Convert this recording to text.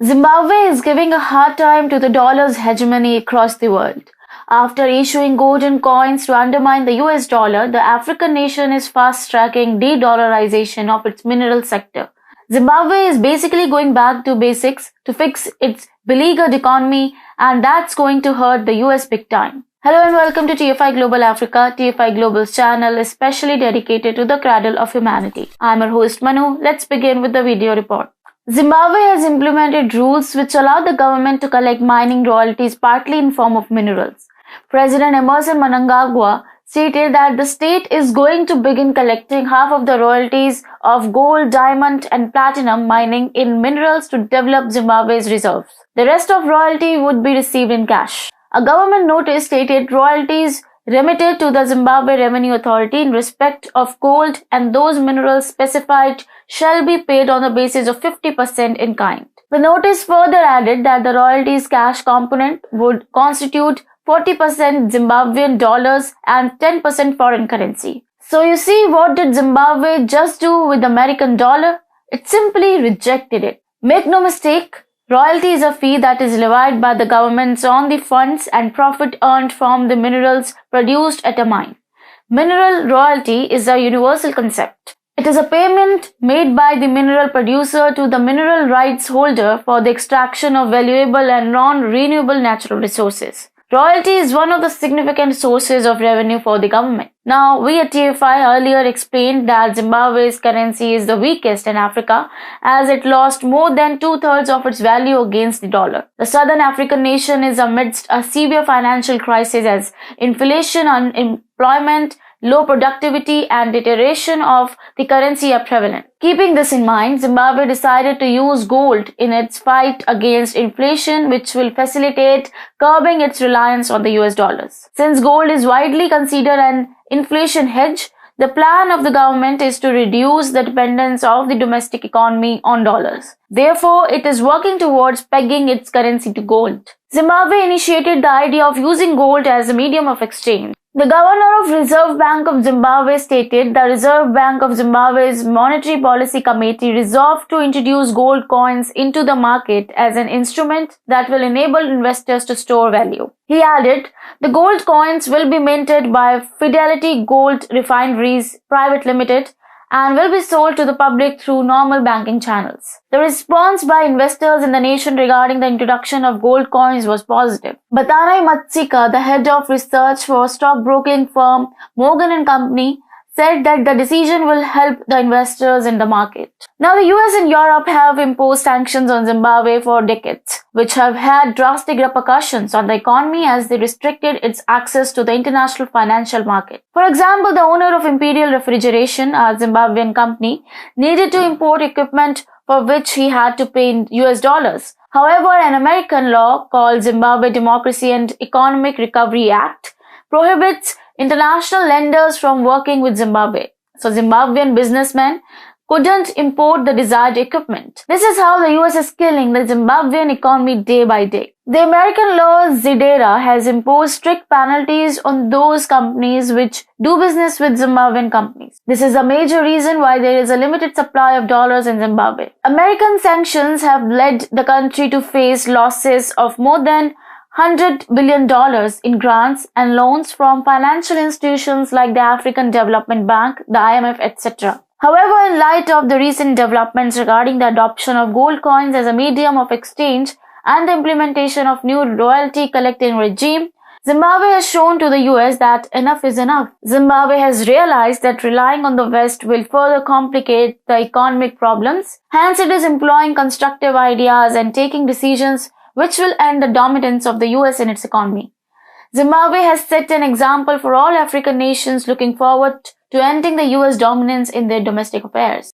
Zimbabwe is giving a hard time to the dollar's hegemony across the world. After issuing golden coins to undermine the US dollar, the African nation is fast-tracking de-dollarization of its mineral sector. Zimbabwe is basically going back to basics to fix its beleaguered economy, and that's going to hurt the US big time. Hello and welcome to TFI Global Africa, TFI Global's channel especially dedicated to the cradle of humanity. I'm your host Manu. Let's begin with the video report. Zimbabwe has implemented rules which allow the government to collect mining royalties partly in form of minerals. President Emerson Mnangagwa stated that the state is going to begin collecting half of the royalties of gold, diamond and platinum mining in minerals to develop Zimbabwe's reserves. The rest of royalty would be received in cash. A government notice stated royalties remitted to the Zimbabwe Revenue Authority in respect of gold and those minerals specified shall be paid on the basis of 50% in kind. The notice further added that the royalties cash component would constitute 40% Zimbabwean dollars and 10% foreign currency. So you see, what did Zimbabwe just do with the American dollar? It simply rejected it. Make no mistake, royalty is a fee that is levied by the governments on the funds and profit earned from the minerals produced at a mine. Mineral royalty is a universal concept. It is a payment made by the mineral producer to the mineral rights holder for the extraction of valuable and non-renewable natural resources. Royalty is one of the significant sources of revenue for the government. Now, we at TFI earlier explained that Zimbabwe's currency is the weakest in Africa as it lost more than two-thirds of its value against the dollar. The southern African nation is amidst a severe financial crisis as inflation, unemployment, low productivity and deterioration of the currency are prevalent. Keeping this in mind, Zimbabwe decided to use gold in its fight against inflation, which will facilitate curbing its reliance on the US dollars. Since gold is widely considered an inflation hedge, the plan of the government is to reduce the dependence of the domestic economy on dollars. Therefore, it is working towards pegging its currency to gold. Zimbabwe initiated the idea of using gold as a medium of exchange. The governor of Reserve Bank of Zimbabwe stated the Reserve Bank of Zimbabwe's Monetary Policy Committee resolved to introduce gold coins into the market as an instrument that will enable investors to store value. He added, the gold coins will be minted by Fidelity Gold Refineries Private Limited and will be sold to the public through normal banking channels. The response by investors in the nation regarding the introduction of gold coins was positive. Batanai Matsika, the head of research for stockbroking firm Morgan & Company, said that the decision will help the investors in the market. Now, the US and Europe have imposed sanctions on Zimbabwe for decades, which have had drastic repercussions on the economy as they restricted its access to the international financial market. For example, the owner of Imperial Refrigeration, a Zimbabwean company, needed to import equipment for which he had to pay in US dollars. However, an American law called Zimbabwe Democracy and Economic Recovery Act prohibits international lenders from working with Zimbabwe. So Zimbabwean businessmen couldn't import the desired equipment. This is how the US is killing the Zimbabwean economy day by day. The American law ZDERA has imposed strict penalties on those companies which do business with Zimbabwean companies. This is a major reason why there is a limited supply of dollars in Zimbabwe. American sanctions have led the country to face losses of more than $100 billion in grants and loans from financial institutions like the African Development Bank, the IMF, etc. However, in light of the recent developments regarding the adoption of gold coins as a medium of exchange and the implementation of new royalty collecting regime, Zimbabwe has shown to the US that enough is enough. Zimbabwe has realized that relying on the West will further complicate the economic problems. Hence, it is employing constructive ideas and taking decisions which will end the dominance of the US in its economy. Zimbabwe has set an example for all African nations looking forward to ending the US dominance in their domestic affairs.